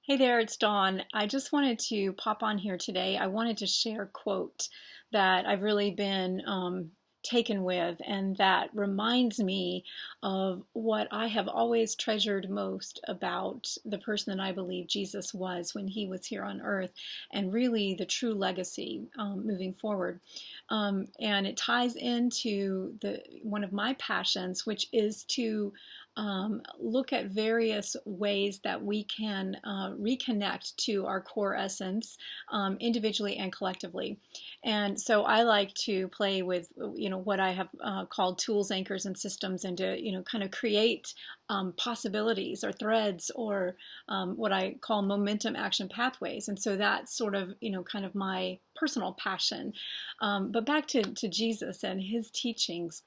Hey there, it's Dawn. I just wanted to pop on here today. I wanted to share a quote that I've really been taken with, and that reminds me of what I have always treasured most about the person that I believe Jesus was when he was here on earth, and really the true legacy moving forward. And it ties into the one of my passions, which is to look at various ways that we can reconnect to our core essence individually and collectively. And so I like to play with, what I have called tools, anchors, and systems, and to, kind of create possibilities or threads or what I call momentum action pathways. And so that's sort of, kind of my personal passion. But back to Jesus and his teachings,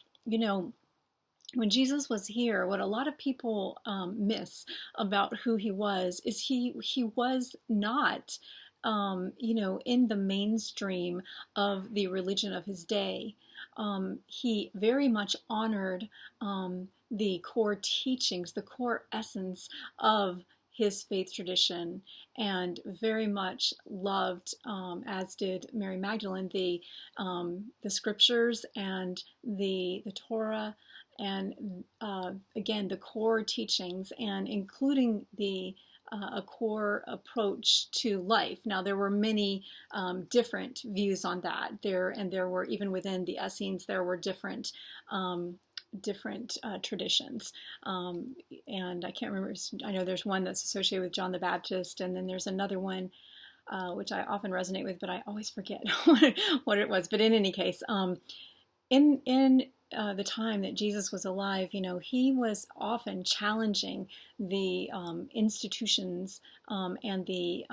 when Jesus was here, what a lot of people miss about who he was is he was not, in the mainstream of the religion of his day. He very much honored the core teachings, the core essence of his faith tradition, and very much loved, as did Mary Magdalene, the scriptures and the Torah, and again the core teachings, and including a core approach to life. Now there were many different views on that and there were, even within the Essenes, there were different traditions, and I can't remember. I know there's one that's associated with John the Baptist, and then there's another one which I often resonate with, but I always forget what it was. But in any case, in the time that Jesus was alive, he was often challenging the institutions and the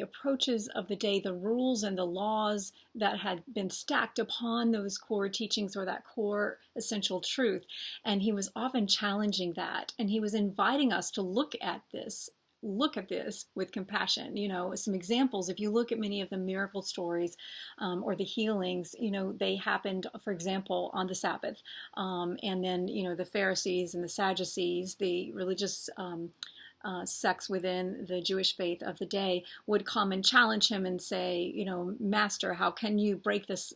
approaches of the day, the rules and the laws that had been stacked upon those core teachings or that core essential truth. And he was often challenging that. And he was inviting us to look at this with compassion. Some examples: if you look at many of the miracle stories or the healings, they happened, for example, on the Sabbath. And then, the Pharisees and the Sadducees, the religious sects within the Jewish faith of the day, would come and challenge him and say, Master, how can you break this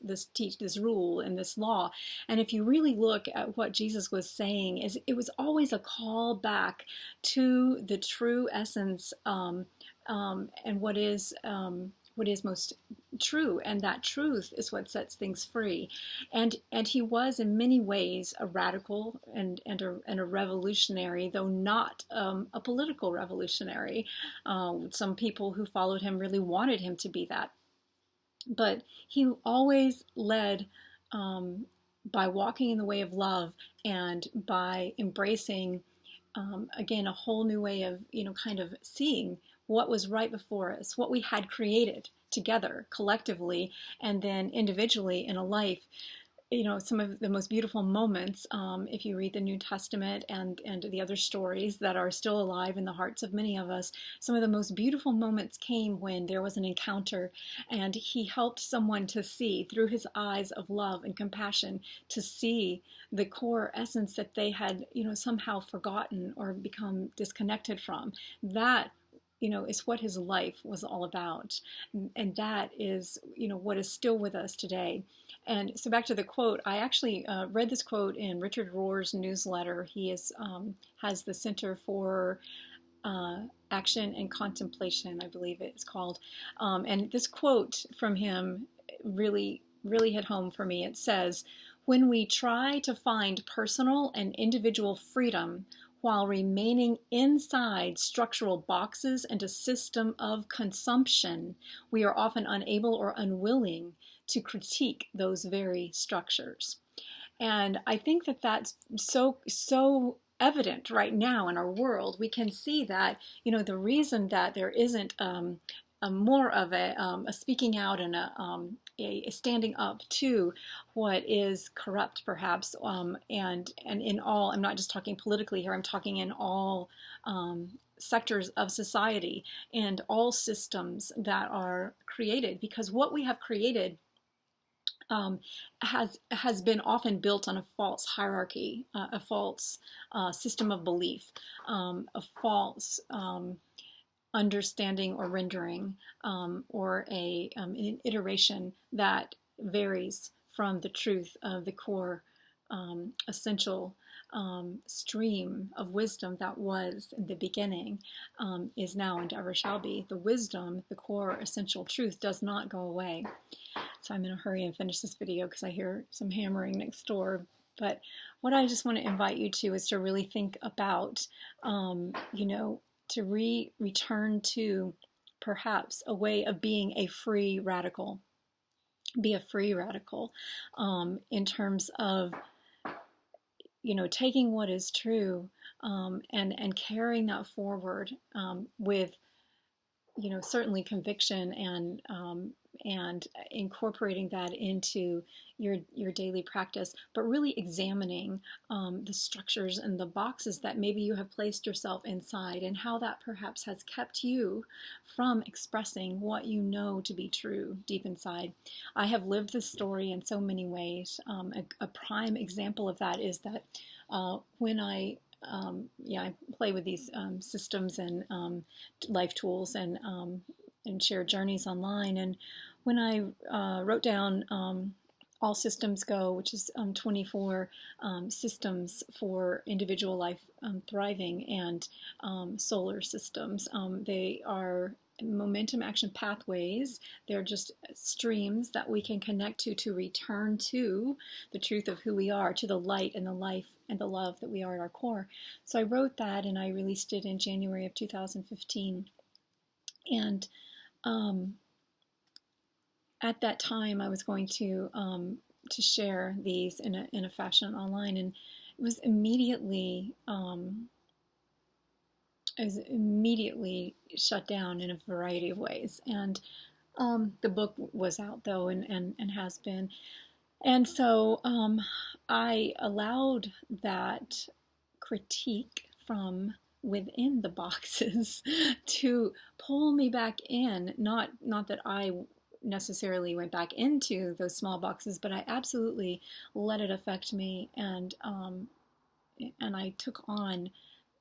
rule and this law? And if you really look at what Jesus was saying, it was always a call back to the true essence, and what is most true, and that truth is what sets things free. And he was in many ways a radical and a revolutionary, though not a political revolutionary. Some people who followed him really wanted him to be that, but he always led by walking in the way of love and by embracing, again, a whole new way of, kind of seeing what was right before us, what we had created together, collectively, and then individually in a life. Some of the most beautiful moments, if you read the New Testament and the other stories that are still alive in the hearts of many of us, some of the most beautiful moments came when there was an encounter and he helped someone to see through his eyes of love and compassion, to see the core essence that they had, somehow forgotten or become disconnected from. That is what his life was all about. And that is, what is still with us today. And so back to the quote, I actually read this quote in Richard Rohr's newsletter. He has the Center for Action and Contemplation, I believe it's called. And this quote from him really, really hit home for me. It says, "When we try to find personal and individual freedom while remaining inside structural boxes and a system of consumption, we are often unable or unwilling to critique those very structures." And I think that that's so evident right now in our world. We can see that, the reason that there isn't a more of a speaking out and a standing up to what is corrupt, perhaps, and in all, I'm not just talking politically here, I'm talking in all sectors of society and all systems that are created, because what we have created um, has been often built on a false hierarchy, a false system of belief, a false understanding or rendering, or an iteration that varies from the truth of the core essential stream of wisdom that was in the beginning, is now, and ever shall be. The wisdom, the core essential truth, does not go away. So I'm in a hurry and finish this video because I hear some hammering next door. But what I just want to invite you to is to really think about, to return to perhaps a way of being a free radical. Be a free radical, in terms of, taking what is true, and carrying that forward, with, certainly conviction, and incorporating that into your daily practice, but really examining the structures and the boxes that maybe you have placed yourself inside, and how that perhaps has kept you from expressing what you know to be true deep inside. I have lived this story in so many ways. A prime example of that is that when I play with these systems and life tools, and share journeys online. And when I wrote down All Systems Go, which is 24 systems for individual life thriving, and solar systems, they are momentum action pathways. They're just streams that we can connect to return to the truth of who we are, to the light and the life and the love that we are at our core. So I wrote that, and I released it in January of 2015. And at that time, I was going to share these in a fashion online, and it was immediately shut down in a variety of ways. And the book was out though, and has been. And so I allowed that critique from within the boxes to pull me back in. Not that I necessarily went back into those small boxes, but I absolutely let it affect me, and I took on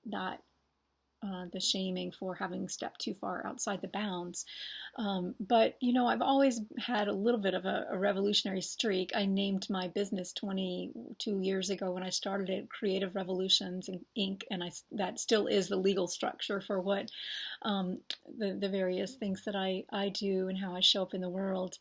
that. The shaming for having stepped too far outside the bounds. But, I've always had a little bit of a revolutionary streak. I named my business 22 years ago when I started it Creative Revolutions Inc. And that still is the legal structure for what the various things that I do and how I show up in the world.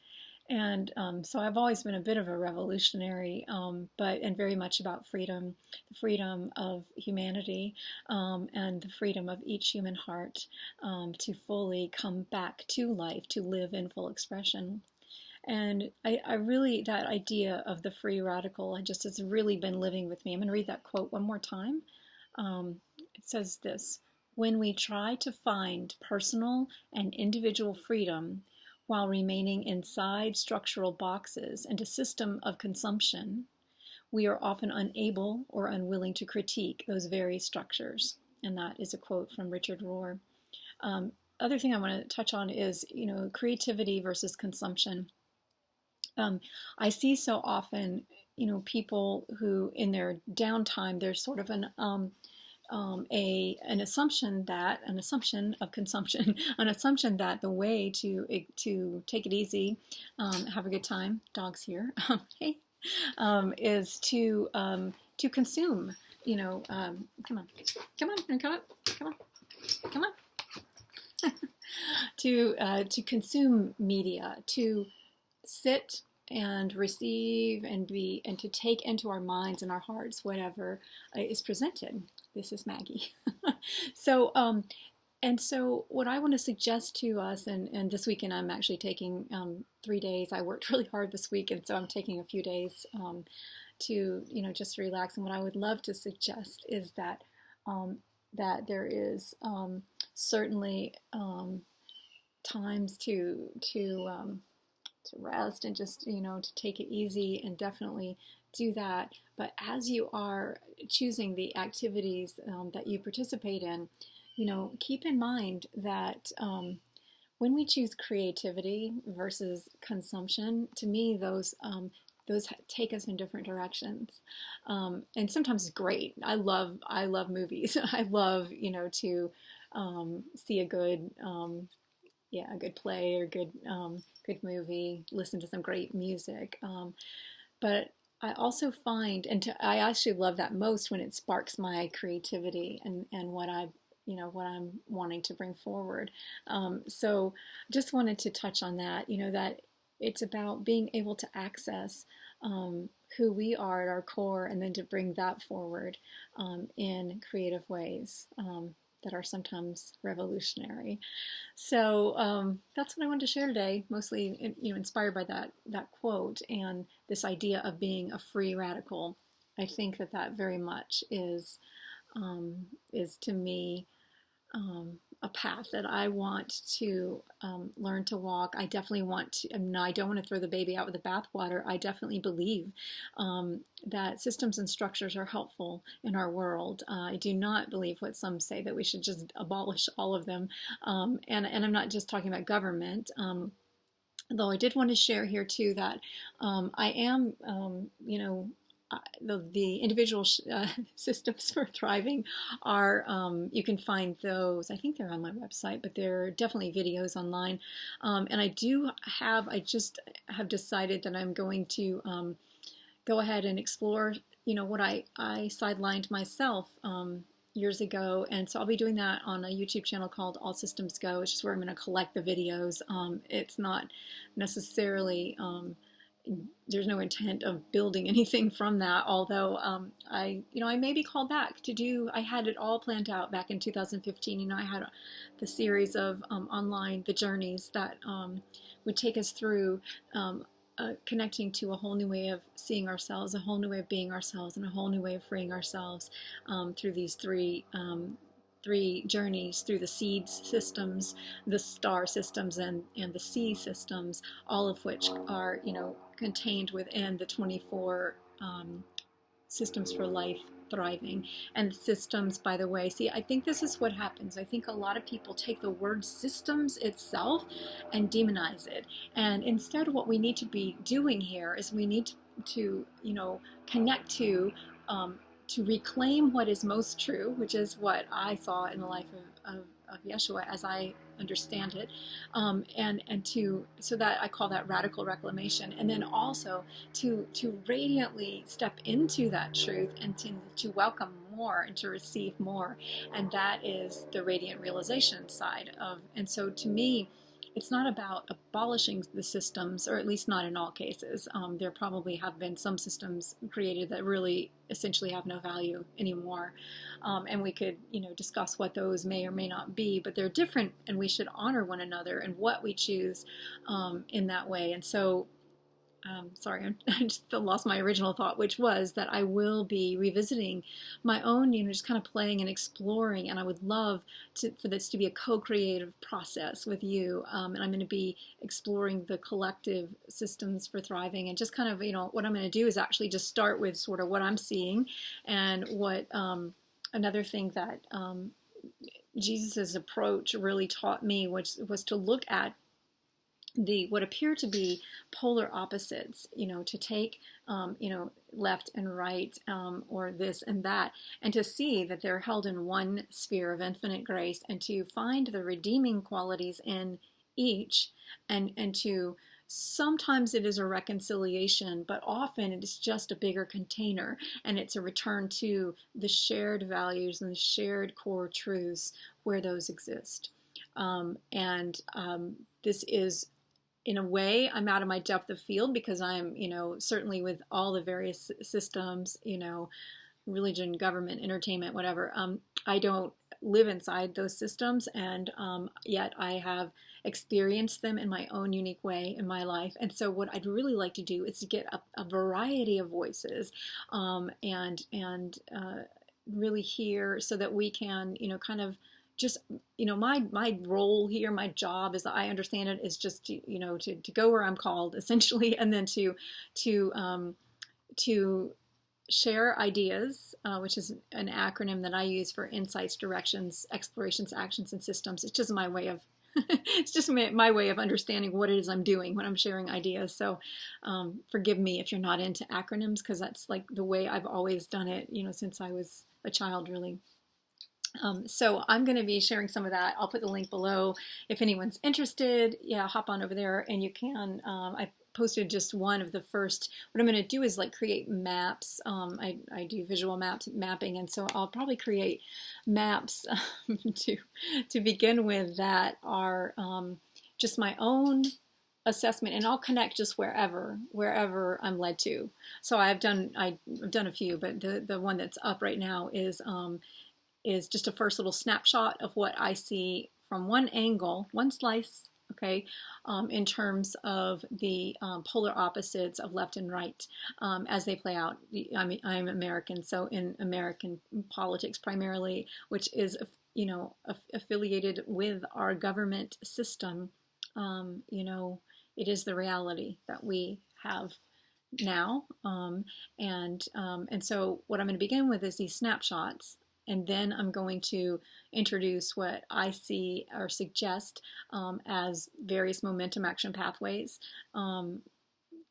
And so I've always been a bit of a revolutionary, and very much about freedom, the freedom of humanity, and the freedom of each human heart, to fully come back to life, to live in full expression. And I really, that idea of the free radical, it's really been living with me. I'm going to read that quote one more time. It says this: "When we try to find personal and individual freedom while remaining inside structural boxes and a system of consumption, we are often unable or unwilling to critique those very structures." And that is a quote from Richard Rohr. Other thing I want to touch on is, creativity versus consumption. I see so often, people who in their downtime, there's sort of an assumption of consumption, an assumption that the way to take it easy, have a good time, dogs here, hey, is to consume. Come on, to consume media, to sit and receive and to take into our minds and our hearts whatever is presented. This is Maggie. So what I want to suggest to us, and this weekend I'm actually taking 3 days. I worked really hard this week, and so I'm taking a few days to just relax. And what I would love to suggest is that that there is certainly times to rest and just to take it easy, and definitely do that. But as you are choosing the activities that you participate in, keep in mind that when we choose creativity versus consumption, to me, those take us in different directions, and sometimes it's great. I love movies. I love to see a good yeah, a good play or good movie, listen to some great music. But I also find, I actually love that most when it sparks my creativity and what what I'm wanting to bring forward. So just wanted to touch on that, that it's about being able to access who we are at our core and then to bring that forward in creative ways that are sometimes revolutionary. So that's what I wanted to share today, mostly inspired by that quote and this idea of being a free radical. I think that very much is to me a path that I want to learn to walk. I definitely want to. No, I don't want to throw the baby out with the bathwater. I definitely believe that systems and structures are helpful in our world. I do not believe what some say that we should just abolish all of them. And I'm not just talking about government. Though I did want to share here too that I am, the individual systems for thriving are, you can find those. I think they're on my website, but there are definitely videos online. And I just have decided that I'm going to go ahead and explore, what I sidelined myself years ago. And so I'll be doing that on a YouTube channel called All Systems Go, which is where I'm going to collect the videos. It's not necessarily, there's no intent of building anything from that, although I may be called back to do, I had it all planned out back in 2015. I had the series of online, the journeys that would take us through connecting to a whole new way of seeing ourselves, a whole new way of being ourselves, and a whole new way of freeing ourselves through these three journeys, through the seeds systems, the star systems, and the sea systems, all of which are contained within the 24 systems for life thriving. And systems, by the way, see, I think this is what happens. I think a lot of people take the word systems itself and demonize it. And instead, what we need to be doing here is we need to connect to reclaim what is most true, which is what I saw in the life of Yeshua as I understand it, and to, so that I call that radical reclamation, and then also to radiantly step into that truth and to welcome more and to receive more, and that is the radiant realization side of. And so to me, it's not about abolishing the systems, or at least not in all cases. There probably have been some systems created that really essentially have no value anymore. And we could, discuss what those may or may not be, but they're different, and we should honor one another and what we choose in that way. And so sorry, I just lost my original thought, which was that I will be revisiting my own, just kind of playing and exploring. And I would love for this to be a co-creative process with you. And I'm going to be exploring the collective systems for thriving. And just kind of, what I'm going to do is actually just start with sort of what I'm seeing, and what another thing that Jesus's approach really taught me was to look at what appear to be polar opposites, to take, left and right, or this and that, and to see that they're held in one sphere of infinite grace, and to find the redeeming qualities in each, and to, sometimes it is a reconciliation, but often it is just a bigger container, and it's a return to the shared values and the shared core truths where those exist. This is, in a way, I'm out of my depth of field, because I'm, certainly with all the various systems, religion, government, entertainment, whatever, I don't live inside those systems, and yet I have experienced them in my own unique way in my life. And so what I'd really like to do is to get a variety of voices, and really hear, so that we can, kind of just, my role here, my job, as I understand it, is just to go where I'm called, essentially, and then to share ideas, which is an acronym that I use for insights, directions, explorations, actions, and systems. It's just my way of It's just my way of understanding what it is I'm doing when I'm sharing ideas. So forgive me if you're not into acronyms, because that's like the way I've always done it, since I was a child, really. So I'm going to be sharing some of that. I'll put the link below if anyone's interested. Yeah, hop on over there and you can. I posted just one of the first. What I'm going to do is like create maps. I do visual mapping, and so I'll probably create maps to begin with that are just my own assessment, and I'll connect just wherever I'm led to. So I've done a few, but the one that's up right now is just a first little snapshot of what I see from one angle, one slice, okay, in terms of the polar opposites of left and right as they play out. I mean, I'm American, so in American politics primarily, which is, affiliated with our government system, it is the reality that we have now. And so what I'm going to begin with is these snapshots. And then I'm going to introduce what I see or suggest as various momentum action pathways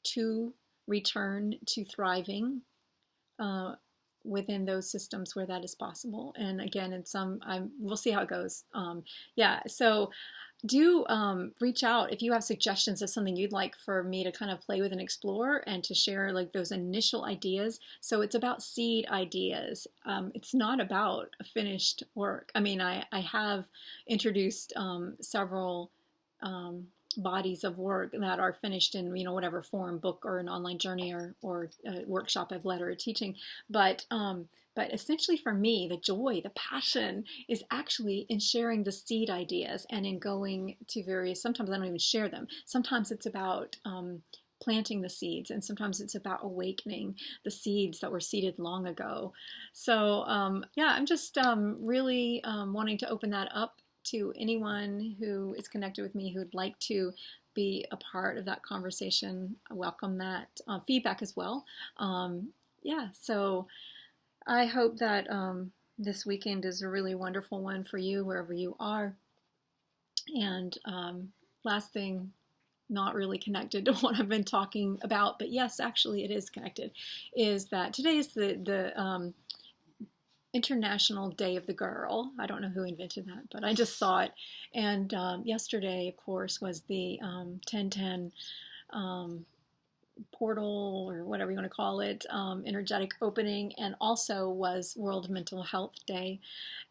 to return to thriving within those systems where that is possible. And again, we'll see how it goes. So do reach out if you have suggestions of something you'd like for me to kind of play with and explore and to share like those initial ideas. So it's about seed ideas. It's not about finished work. I mean, I have introduced several bodies of work that are finished in whatever form, book or an online journey or a workshop I've led or a teaching, but essentially for me, the joy, the passion is actually in sharing the seed ideas and in going to various, sometimes I don't even share them. Sometimes it's about planting the seeds, and sometimes it's about awakening the seeds that were seeded long ago. So I'm just really wanting to open that up to anyone who is connected with me who'd like to be a part of that conversation. I welcome that feedback as well. So I hope that this weekend is a really wonderful one for you wherever you are. And last thing, not really connected to what I've been talking about, but yes, actually it is connected, is that today is the International Day of the Girl. I don't know who invented that, but I just saw it. And yesterday, of course, was the 1010 portal, or whatever you want to call it, energetic opening, and also was World Mental Health Day.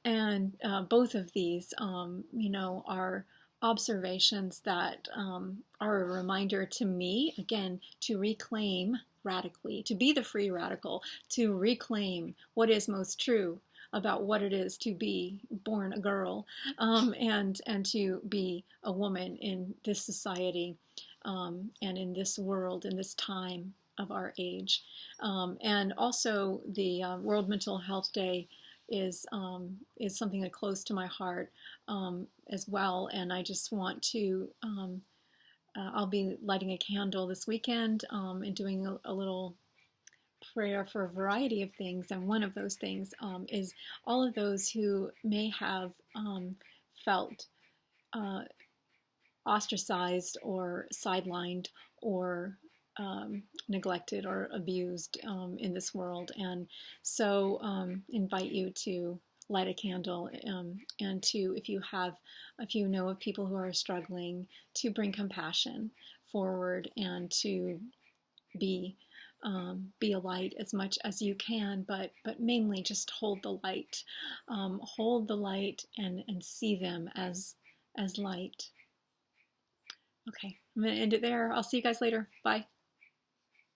And both of these, are observations that are a reminder to me, again, to reclaim radically, to be the free radical, to reclaim what is most true about what it is to be born a girl, and to be a woman in this society, and in this world, in this time of our age. And also the World Mental Health Day is something that's close to my heart as well. And I just want to, I'll be lighting a candle this weekend and doing a little prayer for a variety of things. And one of those things is all of those who may have felt ostracized or sidelined or neglected or abused in this world. And so invite you to light a candle, and to, if you know of people who are struggling, to bring compassion forward and to be a light as much as you can, but mainly just hold the light, and see them as light. Okay, I'm going to end it there. I'll see you guys later. Bye.